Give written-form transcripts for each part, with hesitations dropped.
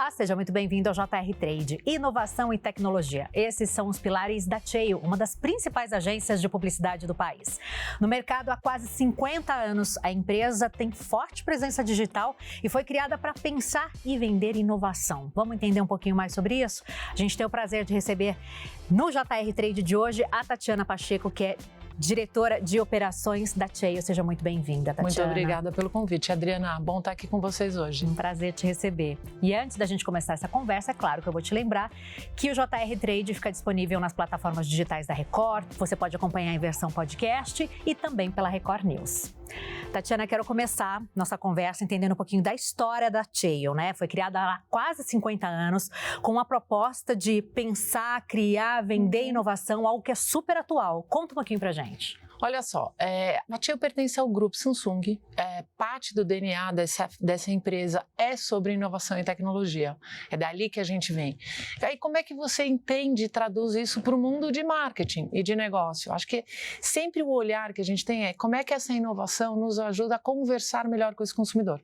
Olá, seja muito bem-vindo ao JR Trade. Inovação e tecnologia. Esses são os pilares da Cheio, uma das principais agências de publicidade do país. No mercado há quase 50 anos, a empresa tem forte presença digital e foi criada para pensar e vender inovação. Vamos entender um pouquinho mais sobre isso? A gente tem o prazer de receber no JR Trade de hoje a Tatiana Pacheco, que é diretora de operações da Cheio. Seja muito bem-vinda, Tatiana. Muito obrigada pelo convite, Adriana. Bom estar aqui com vocês hoje. Um prazer te receber. E antes da gente começar essa conversa, é claro que eu vou te lembrar que o JR Trade fica disponível nas plataformas digitais da Record. Você pode acompanhar em versão podcast e também pela Record News. Tatiana, quero começar nossa conversa entendendo um pouquinho da história da Cheio, né? Foi criada há quase 50 anos com uma proposta de pensar, criar, vender inovação, algo que é super atual. Conta um pouquinho pra gente. Olha só, a Cheio pertence ao grupo Samsung, parte do DNA dessa empresa é sobre inovação e tecnologia, é dali que a gente vem. E aí como é que você entende e traduz isso para o mundo de marketing e de negócio? Acho que sempre o olhar que a gente tem é como é que essa inovação nos ajuda a conversar melhor com esse consumidor.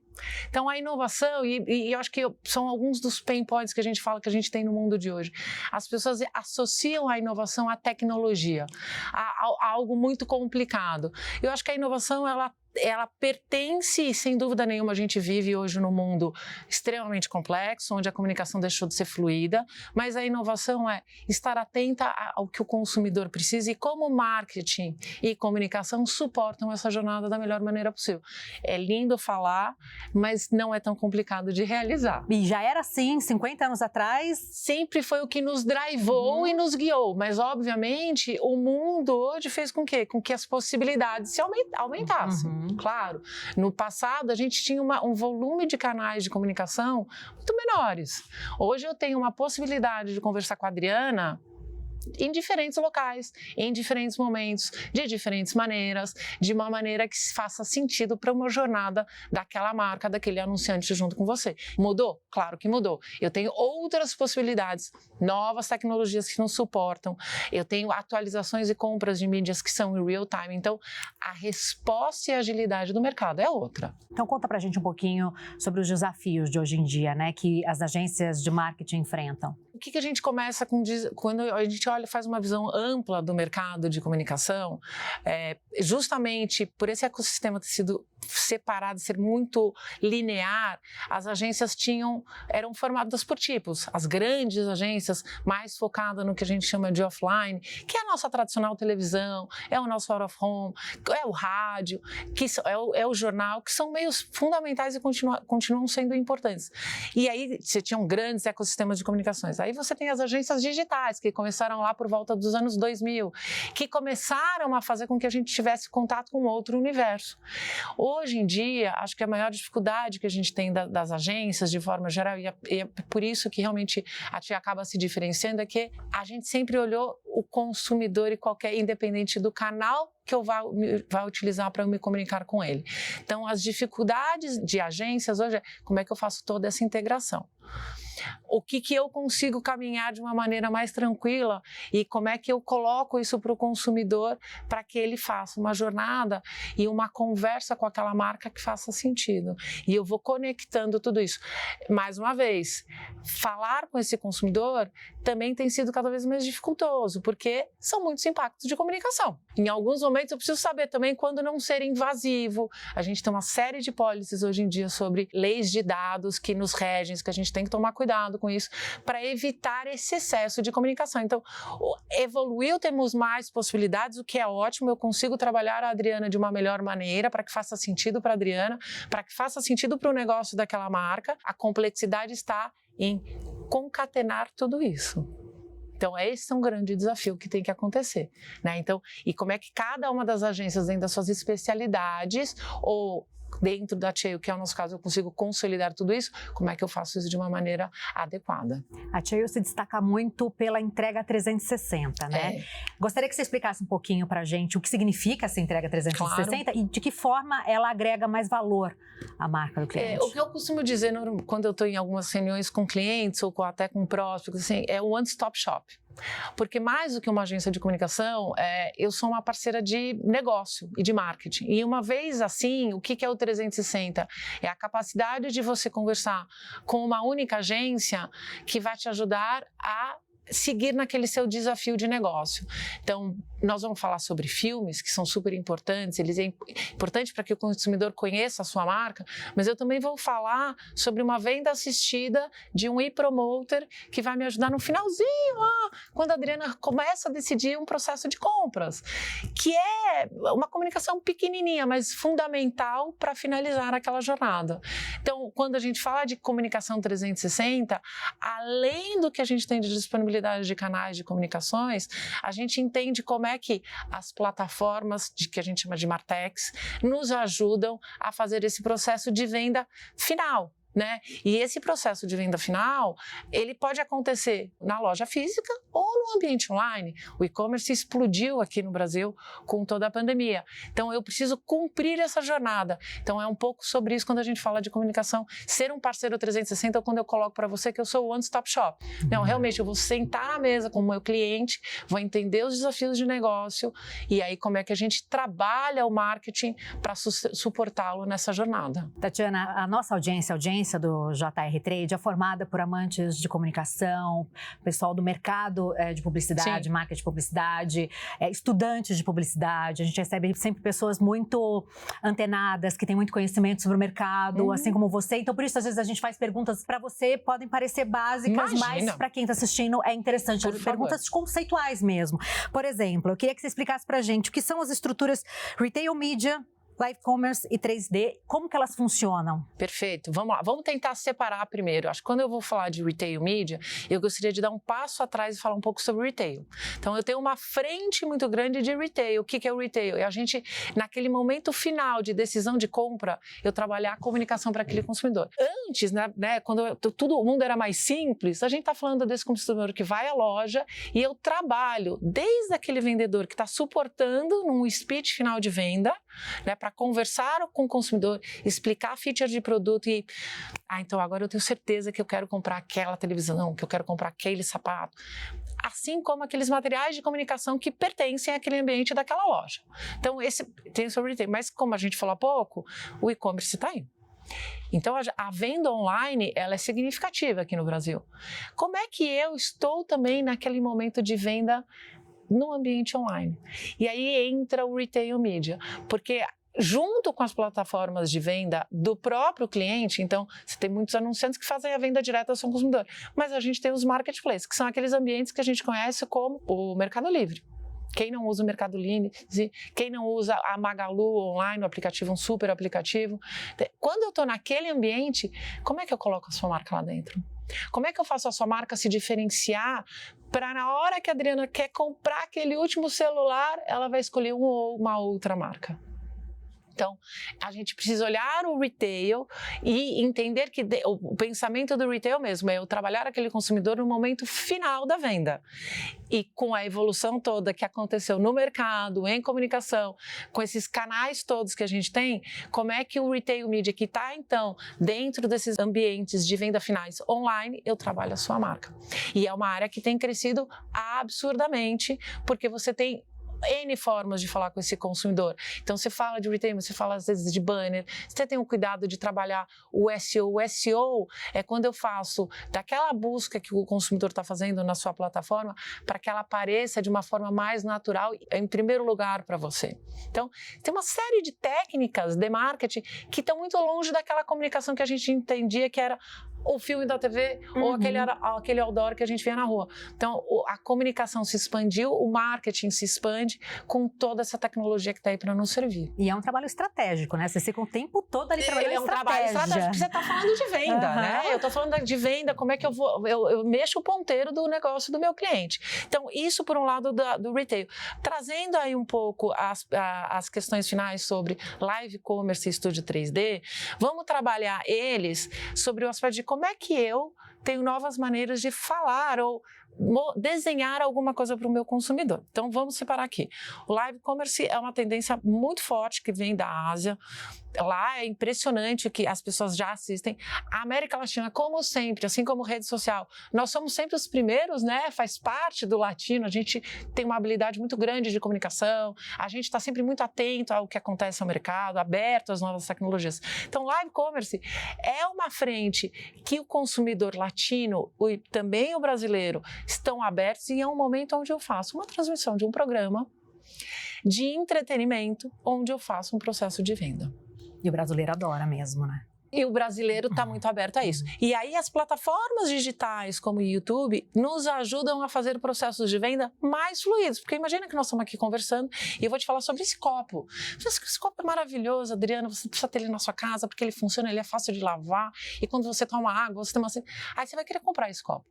Então a inovação, e eu acho que são alguns dos pain points que a gente fala que a gente tem no mundo de hoje, as pessoas associam a inovação à tecnologia, a algo muito complicado. Eu acho que a inovação, ela pertence, e sem dúvida nenhuma a gente vive hoje num mundo extremamente complexo, onde a comunicação deixou de ser fluida, mas a inovação é estar atenta ao que o consumidor precisa e como marketing e comunicação suportam essa jornada da melhor maneira possível. É lindo falar, mas não é tão complicado de realizar. E já era assim, 50 anos atrás? Sempre foi o que nos drivou e nos guiou, mas obviamente o mundo hoje fez com que as possibilidades se aumentassem. Claro, no passado a gente tinha um volume de canais de comunicação muito menores. Hoje eu tenho uma possibilidade de conversar com a Adriana em diferentes locais, em diferentes momentos, de diferentes maneiras, de uma maneira que faça sentido para uma jornada daquela marca, daquele anunciante junto com você. Mudou? Claro que mudou. Eu tenho outras possibilidades, novas tecnologias que nos suportam, eu tenho atualizações e compras de mídias que são em real time, então a resposta e a agilidade do mercado é outra. Então conta pra gente um pouquinho sobre os desafios de hoje em dia, né, que as agências de marketing enfrentam. O que a gente começa com, quando a gente olha, faz uma visão ampla do mercado de comunicação, justamente por esse ecossistema ter sido separado, ser muito linear, as agências eram formadas por tipos. As grandes agências, mais focadas no que a gente chama de offline, que é a nossa tradicional televisão, é o nosso out of home, é o rádio, que é o jornal, que são meios fundamentais e continuam sendo importantes. E aí você tinha grandes ecossistemas de comunicações. Aí você tem as agências digitais, que começaram lá por volta dos anos 2000, que começaram a fazer com que a gente tivesse contato com outro universo. Hoje em dia, acho que a maior dificuldade que a gente tem das agências, de forma geral, e é por isso que realmente a Cheio acaba se diferenciando, é que a gente sempre olhou o consumidor e independente do canal que eu vá utilizar para eu me comunicar com ele. Então, as dificuldades de agências hoje é como é que eu faço toda essa integração. O que eu consigo caminhar de uma maneira mais tranquila e como é que eu coloco isso para o consumidor para que ele faça uma jornada e uma conversa com aquela marca que faça sentido. E eu vou conectando tudo isso. Mais uma vez, falar com esse consumidor também tem sido cada vez mais dificultoso, porque são muitos impactos de comunicação. Em alguns momentos eu preciso saber também quando não ser invasivo. A gente tem uma série de policies hoje em dia sobre leis de dados que nos regem, que a gente tem que tomar cuidado com isso para evitar esse excesso de comunicação. Então, evoluiu, temos mais possibilidades, o que é ótimo, eu consigo trabalhar a Adriana de uma melhor maneira para que faça sentido para a Adriana, para que faça sentido para o negócio daquela marca. A complexidade está em concatenar tudo isso. Então, esse é um grande desafio que tem que acontecer, né? Então, e como é que cada uma das agências, dentro das suas especialidades, ou dentro da Cheio, que é o nosso caso, eu consigo consolidar tudo isso, como é que eu faço isso de uma maneira adequada? A Cheio se destaca muito pela entrega 360, né? Gostaria que você explicasse um pouquinho pra gente o que significa essa entrega 360 claro. E de que forma ela agrega mais valor à marca do cliente. O que eu costumo dizer quando eu estou em algumas reuniões com clientes ou até com prospects, assim, é o one-stop shop. Porque mais do que uma agência de comunicação, eu sou uma parceira de negócio e de marketing. E uma vez assim, o que é o 360? É a capacidade de você conversar com uma única agência que vai te ajudar a seguir naquele seu desafio de negócio. Então, nós vamos falar sobre filmes, que são super importantes, eles é importante para que o consumidor conheça a sua marca, mas eu também vou falar sobre uma venda assistida de um e-promoter que vai me ajudar no finalzinho, quando a Adriana começa a decidir um processo de compras, que é uma comunicação pequenininha, mas fundamental para finalizar aquela jornada. Então, quando a gente fala de comunicação 360, além do que a gente tem de disponibilidade de canais de comunicações, a gente entende como é que as plataformas que a gente chama de Martechs nos ajudam a fazer esse processo de venda final. Né? E esse processo de venda final, ele pode acontecer na loja física ou no ambiente online. O e-commerce explodiu aqui no Brasil com toda a pandemia. Então, eu preciso cumprir essa jornada. Então, é um pouco sobre isso quando a gente fala de comunicação. Ser um parceiro 360 quando eu coloco para você que eu sou o one-stop shop. Não, realmente, eu vou sentar na mesa com o meu cliente, vou entender os desafios de negócio e aí como é que a gente trabalha o marketing para suportá-lo nessa jornada. Tatiana, a nossa audiência do JR Trade é formada por amantes de comunicação, pessoal do mercado de publicidade, Sim. marketing de publicidade, estudantes de publicidade. A gente recebe sempre pessoas muito antenadas, que têm muito conhecimento sobre o mercado, assim como você. Então, por isso, às vezes, a gente faz perguntas para você, podem parecer básicas, mas para quem está assistindo é interessante. Perguntas conceituais mesmo. Por exemplo, eu queria que você explicasse para a gente o que são as estruturas Retail Media, Live Commerce e 3D, como que elas funcionam? Perfeito, vamos lá, vamos tentar separar primeiro. Acho que quando eu vou falar de Retail Media, eu gostaria de dar um passo atrás e falar um pouco sobre Retail. Então, eu tenho uma frente muito grande de Retail. O que é o Retail? É a gente, naquele momento final de decisão de compra, eu trabalhar a comunicação para aquele consumidor. Antes, né, quando o mundo era mais simples, a gente está falando desse consumidor que vai à loja e eu trabalho desde aquele vendedor que está suportando num speech final de venda, né, para conversar com o consumidor, explicar a feature de produto e então agora eu tenho certeza que eu quero comprar aquela televisão, que eu quero comprar aquele sapato, assim como aqueles materiais de comunicação que pertencem àquele ambiente daquela loja. Então esse tem o seu retail, mas como a gente falou há pouco, o e-commerce está aí. Então, a venda online, ela é significativa aqui no Brasil. Como é que eu estou também naquele momento de venda no ambiente online? E aí entra o Retail Media, porque junto com as plataformas de venda do próprio cliente, então você tem muitos anunciantes que fazem a venda direta ao seu consumidor, mas a gente tem os marketplaces, que são aqueles ambientes que a gente conhece como o Mercado Livre. Quem não usa o Mercado Livre, quem não usa a Magalu online, o aplicativo, um super aplicativo. Quando eu estou naquele ambiente, como é que eu coloco a sua marca lá dentro? Como é que eu faço a sua marca se diferenciar para na hora que a Adriana quer comprar aquele último celular, ela vai escolher uma outra marca? Então, a gente precisa olhar o retail e entender que o pensamento do retail mesmo é eu trabalhar aquele consumidor no momento final da venda. E com a evolução toda que aconteceu no mercado, em comunicação, com esses canais todos que a gente tem, como é que o Retail Media que está, então, dentro desses ambientes de venda finais online, eu trabalho a sua marca. E é uma área que tem crescido absurdamente, porque você tem N formas de falar com esse consumidor. Então, você fala de retail, você fala às vezes de banner, você tem o cuidado de trabalhar o SEO. O SEO é quando eu faço daquela busca que o consumidor está fazendo na sua plataforma para que ela apareça de uma forma mais natural em primeiro lugar para você. Então, tem uma série de técnicas de marketing que estão muito longe daquela comunicação que a gente entendia que era o filme da TV ou aquele outdoor que a gente vê na rua. Então, a comunicação se expandiu, o marketing se expande com toda essa tecnologia que está aí para nos servir. E é um trabalho estratégico, né? Você fica o tempo todo ali trabalhando estratégia. É um trabalho estratégico, porque você está falando de venda, né? Eu estou falando de venda, como é que eu mexo o ponteiro do negócio do meu cliente. Então, isso por um lado do retail. Trazendo aí um pouco as questões finais sobre live commerce e estúdio 3D, vamos trabalhar eles sobre o aspecto de como é que eu tenho novas maneiras de falar ou desenhar alguma coisa para o meu consumidor. Então, vamos separar aqui. O live commerce é uma tendência muito forte que vem da Ásia. Lá é impressionante o que as pessoas já assistem. A América Latina, como sempre, assim como rede social, nós somos sempre os primeiros, né? Faz parte do latino, a gente tem uma habilidade muito grande de comunicação, a gente está sempre muito atento ao que acontece no mercado, aberto às novas tecnologias. Então, live commerce é uma frente que o consumidor latino e também o brasileiro estão abertos, e é um momento onde eu faço uma transmissão de um programa de entretenimento, onde eu faço um processo de venda. E o brasileiro adora mesmo, né? E o brasileiro está muito aberto a isso. E aí as plataformas digitais como o YouTube nos ajudam a fazer processos de venda mais fluidos. Porque imagina que nós estamos aqui conversando e eu vou te falar sobre esse copo. Esse copo é maravilhoso, Adriana, você precisa ter ele na sua casa porque ele funciona, ele é fácil de lavar. E quando você toma água, você tem uma... Aí você vai querer comprar esse copo.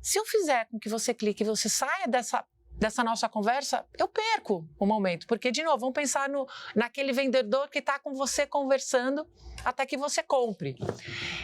Se eu fizer com que você clique e você saia dessa nossa conversa, eu perco o momento. Porque, de novo, vamos pensar naquele vendedor que está com você conversando até que você compre.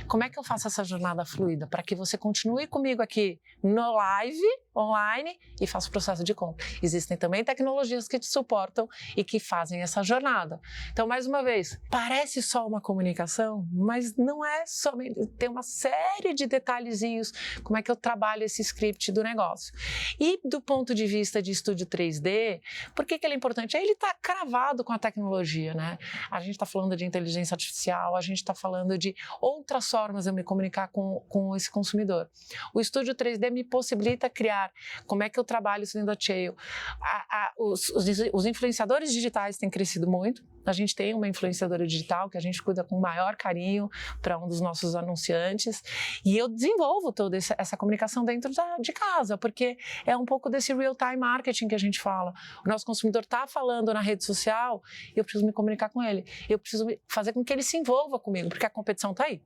Como é que eu faço essa jornada fluida? Para que você continue comigo aqui no live, online, e faça o processo de compra. Existem também tecnologias que te suportam e que fazem essa jornada. Então, mais uma vez, parece só uma comunicação, mas não é somente. Tem uma série de detalhezinhos, como é que eu trabalho esse script do negócio. E do ponto de vista de estúdio 3D, por que ele é importante? Ele está cravado com a tecnologia, né? A gente está falando de inteligência artificial, a gente está falando de outras formas de eu me comunicar com esse consumidor. O estúdio 3D me possibilita criar. Como é que eu trabalho isso dentro da Chayo? Os influenciadores digitais têm crescido muito. A gente tem uma influenciadora digital que a gente cuida com o maior carinho para um dos nossos anunciantes. E eu desenvolvo toda essa comunicação dentro de casa, porque é um pouco desse real-time marketing que a gente fala. O nosso consumidor está falando na rede social e eu preciso me comunicar com ele. Eu preciso fazer com que ele se envolva comigo, porque a competição está aí.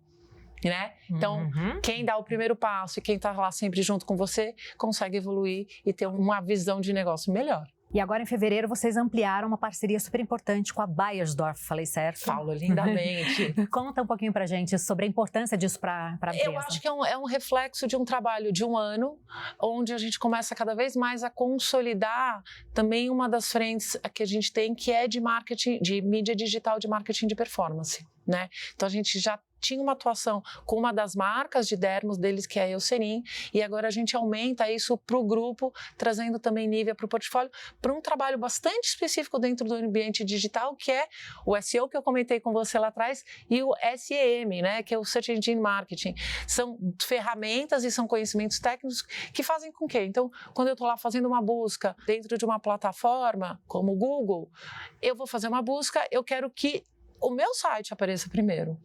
Né? Então, quem dá o primeiro passo e quem está lá sempre junto com você consegue evoluir e ter uma visão de negócio melhor. E agora, em fevereiro, vocês ampliaram uma parceria super importante com a Beiersdorf, falei certo? Falo lindamente. Conta um pouquinho pra gente sobre a importância disso para a empresa. Eu acho que é um reflexo de um trabalho de um ano, onde a gente começa cada vez mais a consolidar também uma das frentes que a gente tem, que é de marketing, de mídia digital, de marketing de performance. Né? Então, a gente já tinha uma atuação com uma das marcas de dermos deles, que é a Eucerin, e agora a gente aumenta isso para o grupo, trazendo também Nivea para o portfólio, para um trabalho bastante específico dentro do ambiente digital, que é o SEO, que eu comentei com você lá atrás, e o SEM, né, que é o Search Engine Marketing. São ferramentas e são conhecimentos técnicos que fazem com que, então, quando eu estou lá fazendo uma busca dentro de uma plataforma, como o Google, eu vou fazer uma busca, eu quero que o meu site apareça primeiro.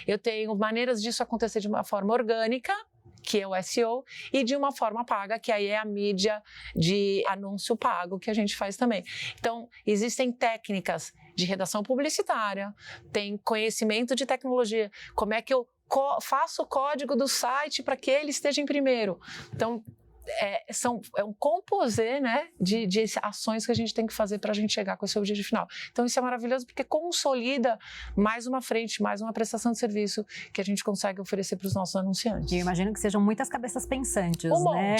Eu tenho maneiras disso acontecer de uma forma orgânica, que é o SEO, e de uma forma paga, que aí é a mídia de anúncio pago que a gente faz também. Então, existem técnicas de redação publicitária, tem conhecimento de tecnologia, como é que eu faço o código do site para que ele esteja em primeiro. Então, é um composê, né, de ações que a gente tem que fazer para a gente chegar com esse objetivo final. Então, isso é maravilhoso porque consolida mais uma frente, mais uma prestação de serviço que a gente consegue oferecer para os nossos anunciantes. E eu imagino que sejam muitas cabeças pensantes, né?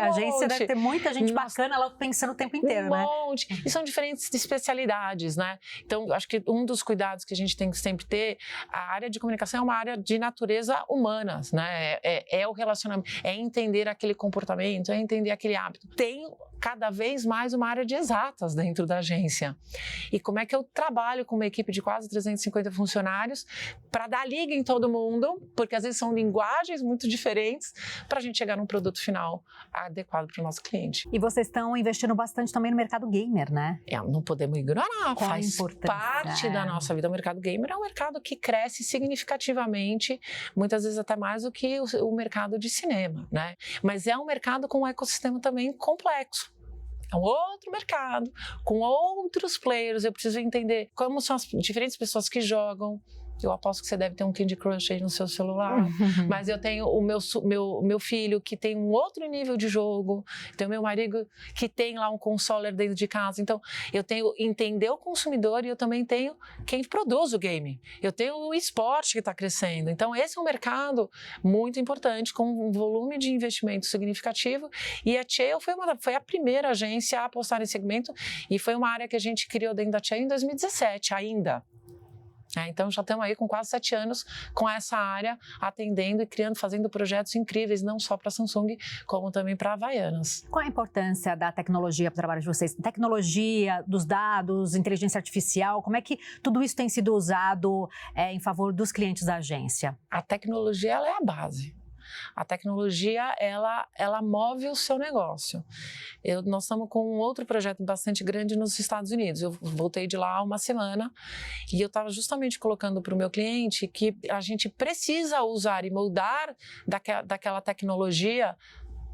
A agência deve ter muita gente bacana lá pensando o tempo inteiro, né? Um monte. E são diferentes especialidades, né? Então, acho que um dos cuidados que a gente tem que sempre ter, a área de comunicação é uma área de natureza humana, né? É o relacionamento, é entender aquele comportamento, é entender aquele hábito. Tem cada vez mais uma área de exatas dentro da agência. E como é que eu trabalho com uma equipe de quase 350 funcionários para dar liga em todo mundo, porque às vezes são linguagens muito diferentes, para a gente chegar num produto final adequado para o nosso cliente. E vocês estão investindo bastante também no mercado gamer, né? Não podemos ignorar, qual faz parte da nossa vida. O mercado gamer é um mercado que cresce significativamente, muitas vezes até mais do que o mercado de cinema, né? Mas é um mercado com um ecossistema também complexo. É um outro mercado, com outros players. Eu preciso entender como são as diferentes pessoas que jogam, Eu aposto que você deve ter um Candy Crush aí no seu celular. Mas eu tenho o meu filho que tem um outro nível de jogo. Tenho meu marido que tem lá um consoler dentro de casa. Então, eu tenho entender o consumidor e eu também tenho quem produz o game. Eu tenho o esporte que está crescendo. Então, esse é um mercado muito importante, com um volume de investimento significativo. E a Cheil foi a primeira agência a apostar nesse segmento e foi uma área que a gente criou dentro da Cheil em 2017 ainda. Então, já estamos aí com quase 7 anos com essa área, atendendo e criando, fazendo projetos incríveis, não só para a Samsung, como também para a Havaianas. Qual a importância da tecnologia para o trabalho de vocês? Tecnologia, dos dados, inteligência artificial, como é que tudo isso tem sido usado em favor dos clientes da agência? A tecnologia, ela é a base. A tecnologia, ela move o seu negócio. Nós estamos com um outro projeto bastante grande nos Estados Unidos. Eu voltei de lá há uma semana e eu estava justamente colocando para o meu cliente que a gente precisa usar e moldar daquela tecnologia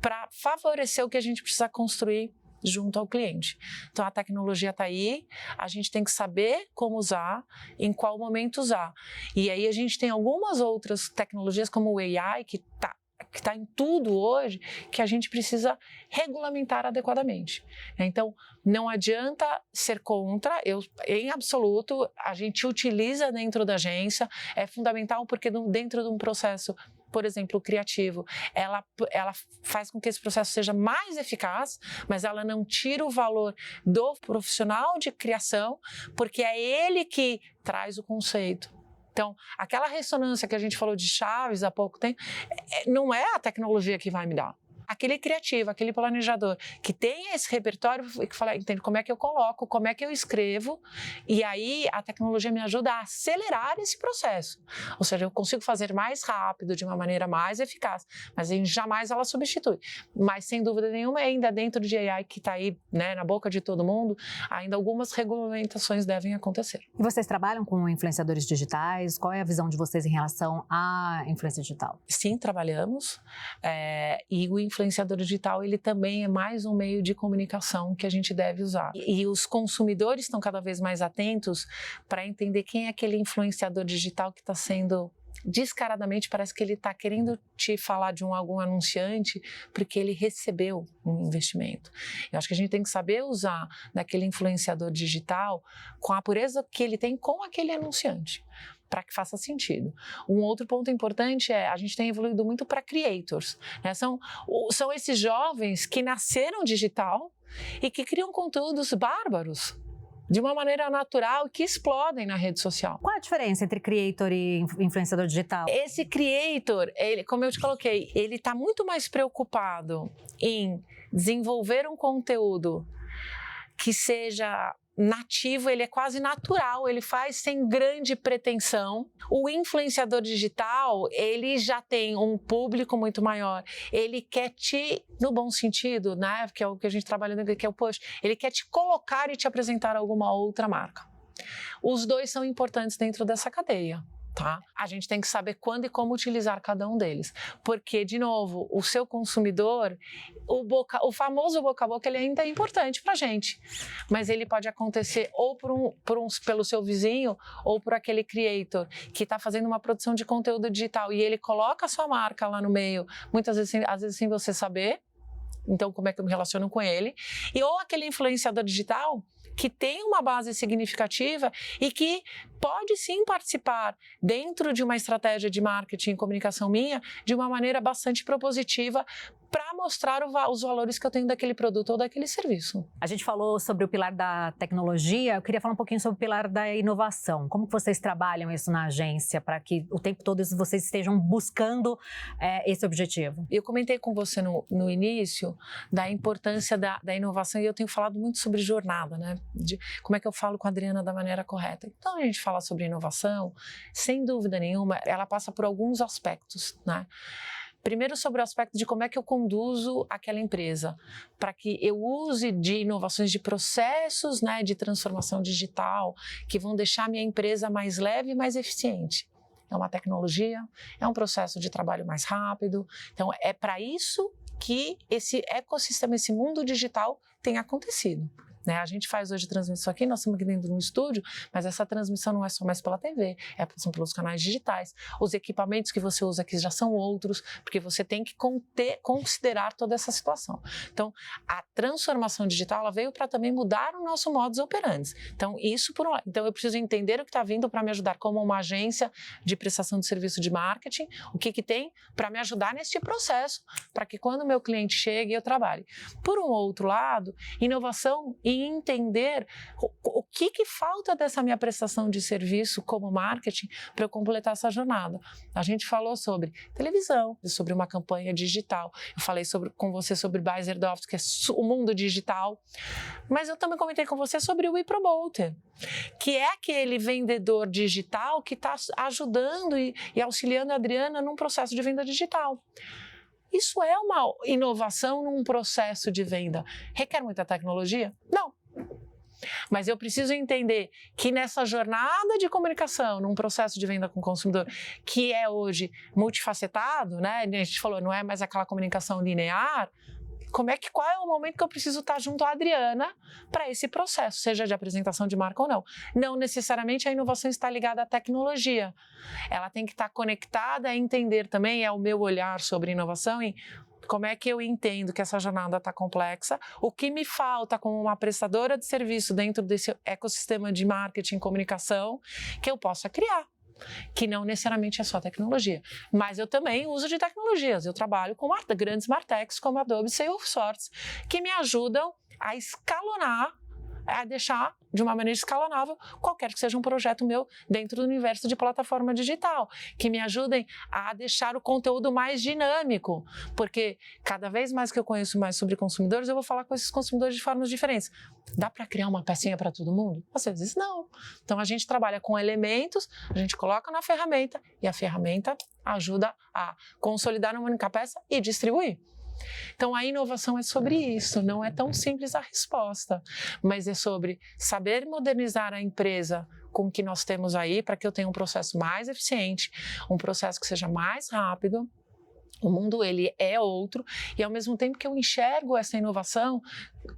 para favorecer o que a gente precisa construir junto ao cliente. Então, a tecnologia está aí, a gente tem que saber como usar, em qual momento usar. E aí a gente tem algumas outras tecnologias, como o AI, que está em tudo hoje, que a gente precisa regulamentar adequadamente. Então, não adianta ser contra, em absoluto, a gente utiliza dentro da agência, é fundamental porque dentro de um processo, por exemplo, criativo, ela faz com que esse processo seja mais eficaz, mas ela não tira o valor do profissional de criação, porque é ele que traz o conceito. Então, aquela ressonância que a gente falou de chaves há pouco tempo, não é a tecnologia que vai me dar. Aquele criativo, aquele planejador que tem esse repertório e que fala, entende como é que eu coloco, como é que eu escrevo, e aí a tecnologia me ajuda a acelerar esse processo. Ou seja, eu consigo fazer mais rápido, de uma maneira mais eficaz, mas jamais ela substitui. Mas, sem dúvida nenhuma, ainda dentro de AI, que está aí, né, na boca de todo mundo, ainda algumas regulamentações devem acontecer. E vocês trabalham com influenciadores digitais? Qual é a visão de vocês em relação à influência digital? Sim, trabalhamos. E o influenciador digital, ele também é mais um meio de comunicação que a gente deve usar. E os consumidores estão cada vez mais atentos para entender quem é aquele influenciador digital que está sendo descaradamente, parece que ele está querendo te falar de algum anunciante porque ele recebeu um investimento. Eu acho que a gente tem que saber usar daquele influenciador digital com a pureza que ele tem com aquele anunciante, para que faça sentido. Um outro ponto importante a gente tem evoluído muito para creators, né? São esses jovens que nasceram digital e que criam conteúdos bárbaros, de uma maneira natural, que explodem na rede social. Qual a diferença entre creator e influenciador digital? Esse creator, como eu te coloquei, ele está muito mais preocupado em desenvolver um conteúdo que seja nativo, ele é quase natural, ele faz sem grande pretensão. O influenciador digital, ele já tem um público muito maior, ele quer no bom sentido, né, que é o que a gente trabalha, que é o push, ele quer te colocar e te apresentar alguma outra marca. Os dois são importantes dentro dessa cadeia. Tá? A gente tem que saber quando e como utilizar cada um deles, porque, de novo, o seu consumidor, o famoso boca a boca, ele ainda é importante para a gente, mas ele pode acontecer ou pelo seu vizinho ou por aquele creator que está fazendo uma produção de conteúdo digital e ele coloca a sua marca lá no meio, muitas vezes, às vezes sem você saber, então como é que eu me relaciono com ele, ou aquele influenciador digital que tem uma base significativa e que pode sim participar dentro de uma estratégia de marketing e comunicação minha de uma maneira bastante propositiva para mostrar os valores que eu tenho daquele produto ou daquele serviço. A gente falou sobre o pilar da tecnologia, eu queria falar um pouquinho sobre o pilar da inovação. Como que vocês trabalham isso na agência para que o tempo todo vocês estejam buscando esse objetivo? Eu comentei com você no início da importância da inovação e eu tenho falado muito sobre jornada, né? De como é que eu falo com a Adriana da maneira correta. Então, a gente fala sobre inovação, sem dúvida nenhuma, ela passa por alguns aspectos, né? Primeiro, sobre o aspecto de como é que eu conduzo aquela empresa, para que eu use de inovações de processos, né, de transformação digital, que vão deixar a minha empresa mais leve e mais eficiente. É uma tecnologia, é um processo de trabalho mais rápido. Então, é para isso que esse ecossistema, esse mundo digital tem acontecido. né? A gente faz hoje transmissão aqui, nós estamos aqui dentro de um estúdio, mas essa transmissão não é só mais pela TV, são pelos canais digitais. Os equipamentos que você usa aqui já são outros, porque você tem que considerar toda essa situação. Então, a transformação digital ela veio para também mudar o nosso modus operandi. Então, isso por um lado. Então, eu preciso entender o que está vindo para me ajudar como uma agência de prestação de serviço de marketing, o que tem para me ajudar neste processo, para que quando o meu cliente chegue, eu trabalhe. Por um outro lado, inovação e entender o que falta dessa minha prestação de serviço como marketing para eu completar essa jornada. A gente falou sobre televisão, sobre uma campanha digital, eu falei com você sobre Beiersdorf, que é o mundo digital, mas eu também comentei com você sobre o ePromoter, que é aquele vendedor digital que está ajudando e auxiliando a Adriana num processo de venda digital. Isso é uma inovação num processo de venda. Requer muita tecnologia? Não. Mas eu preciso entender que nessa jornada de comunicação, num processo de venda com o consumidor, que é hoje multifacetado, né? A gente falou, não é mais aquela comunicação linear. Qual é o momento que eu preciso estar junto à Adriana para esse processo, seja de apresentação de marca ou não. Não necessariamente a inovação está ligada à tecnologia. Ela tem que estar conectada a entender também, é o meu olhar sobre inovação, em como é que eu entendo que essa jornada está complexa, o que me falta como uma prestadora de serviço dentro desse ecossistema de marketing e comunicação que eu possa criar. Que não necessariamente é só tecnologia, mas eu também uso de tecnologias. Eu trabalho com grandes martechs como Adobe e Salesforce, que me ajudam a escalonar, a deixar de uma maneira escalonável qualquer que seja um projeto meu dentro do universo de plataforma digital, que me ajudem a deixar o conteúdo mais dinâmico, porque cada vez mais que eu conheço mais sobre consumidores, eu vou falar com esses consumidores de formas diferentes. Dá para criar uma pecinha para todo mundo? Às vezes não. Então a gente trabalha com elementos, a gente coloca na ferramenta e a ferramenta ajuda a consolidar uma única peça e distribuir. Então, a inovação é sobre isso, não é tão simples a resposta, mas é sobre saber modernizar a empresa com o que nós temos aí para que eu tenha um processo mais eficiente, um processo que seja mais rápido. O mundo, ele é outro, e ao mesmo tempo que eu enxergo essa inovação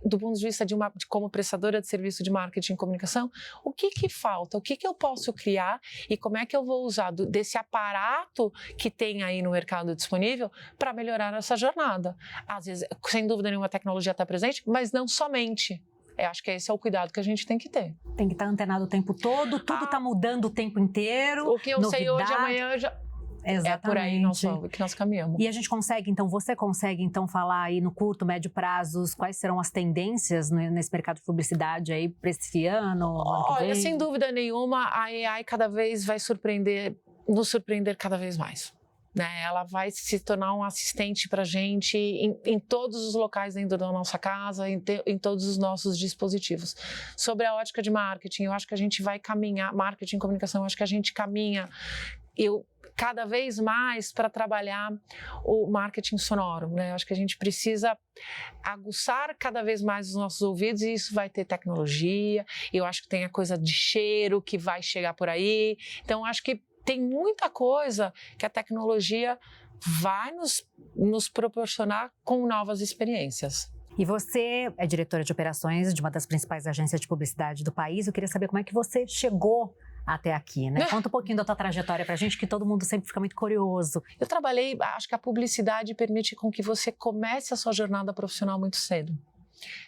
do ponto de vista de como prestadora de serviço de marketing e comunicação, o que falta? O que eu posso criar e como é que eu vou usar desse aparato que tem aí no mercado disponível para melhorar essa jornada? Às vezes, sem dúvida nenhuma, a tecnologia está presente, mas não somente. Eu acho que esse é o cuidado que a gente tem que ter. Tem que estar antenado o tempo todo, tudo está mudando o tempo inteiro. O que eu sei hoje, amanhã eu já... Exatamente. É por aí que nós caminhamos. E você consegue falar aí no curto, médio prazos, quais serão as tendências nesse mercado de publicidade aí para esse ano? Olha, sem dúvida nenhuma, a AI cada vez vai nos surpreender cada vez mais. Né? Ela vai se tornar um assistente para a gente em todos os locais dentro da nossa casa, em todos os nossos dispositivos. Sobre a ótica de marketing, eu acho que a gente vai caminhar, marketing e comunicação, eu acho que a gente caminha cada vez mais para trabalhar o marketing sonoro, né? Eu acho que a gente precisa aguçar cada vez mais os nossos ouvidos e isso vai ter tecnologia, eu acho que tem a coisa de cheiro que vai chegar por aí, então eu acho que tem muita coisa que a tecnologia vai nos proporcionar com novas experiências. E você é diretora de operações de uma das principais agências de publicidade do país. Eu queria saber como é que você chegou até aqui, né? Conta um pouquinho da tua trajetória pra gente, que todo mundo sempre fica muito curioso. Eu trabalhei, acho que a publicidade permite com que você comece a sua jornada profissional muito cedo.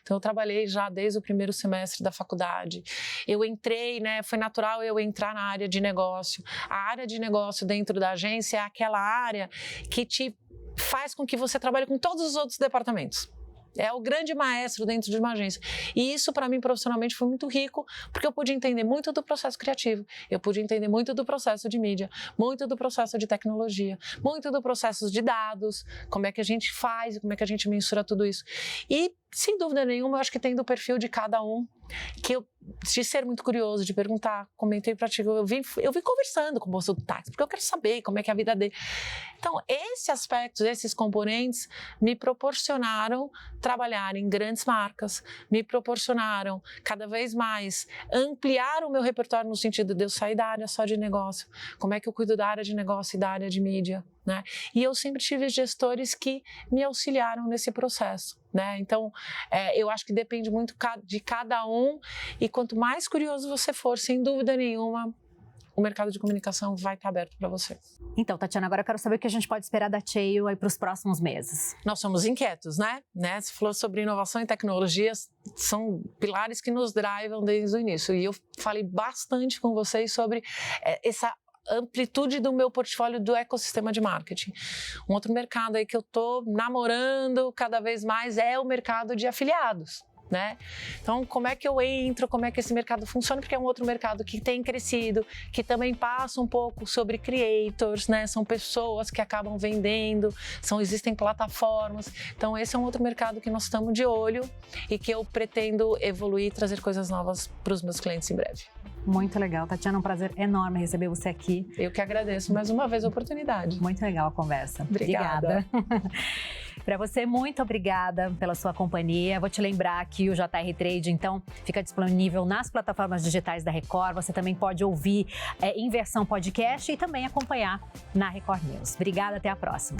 Então, eu trabalhei já desde o primeiro semestre da faculdade. Eu entrei, né? Foi natural eu entrar na área de negócio. A área de negócio dentro da agência é aquela área que te faz com que você trabalhe com todos os outros departamentos. É o grande maestro dentro de uma agência. E isso, para mim, profissionalmente, foi muito rico, porque eu pude entender muito do processo criativo, eu pude entender muito do processo de mídia, muito do processo de tecnologia, muito do processo de dados, como é que a gente faz, como é que a gente mensura tudo isso. E, sem dúvida nenhuma, eu acho que tem do perfil de cada um, de ser muito curioso, de perguntar, comentei para ti, eu vim conversando com o moço do táxi, porque eu quero saber como é que é a vida dele. Então, esses aspectos, esses componentes me proporcionaram trabalhar em grandes marcas, me proporcionaram cada vez mais ampliar o meu repertório no sentido de eu sair da área só de negócio. Como é que eu cuido da área de negócio e da área de mídia? né? E eu sempre tive gestores que me auxiliaram nesse processo, né? Então, eu acho que depende muito de cada um, e quanto mais curioso você for, sem dúvida nenhuma, o mercado de comunicação vai estar aberto para você. Então, Tatiana, agora eu quero saber o que a gente pode esperar da Cheio aí para os próximos meses. Nós somos inquietos, né? Você falou sobre inovação e tecnologias, são pilares que nos drivam desde o início. E eu falei bastante com vocês sobre essa amplitude do meu portfólio do ecossistema de marketing. Um outro mercado aí que eu estou namorando cada vez mais é o mercado de afiliados, né? Então, como é que eu entro, como é que esse mercado funciona, porque é um outro mercado que tem crescido, que também passa um pouco sobre creators, né? São pessoas que acabam vendendo, existem plataformas. Então, esse é um outro mercado que nós estamos de olho e que eu pretendo evoluir e trazer coisas novas para os meus clientes em breve. Muito legal. Tatiana, um prazer enorme receber você aqui. Eu que agradeço mais uma vez a oportunidade. Muito legal a conversa. Obrigada. Para você, muito obrigada pela sua companhia. Vou te lembrar que o JR Trade, então, fica disponível nas plataformas digitais da Record. Você também pode ouvir em versão podcast e também acompanhar na Record News. Obrigada, até a próxima.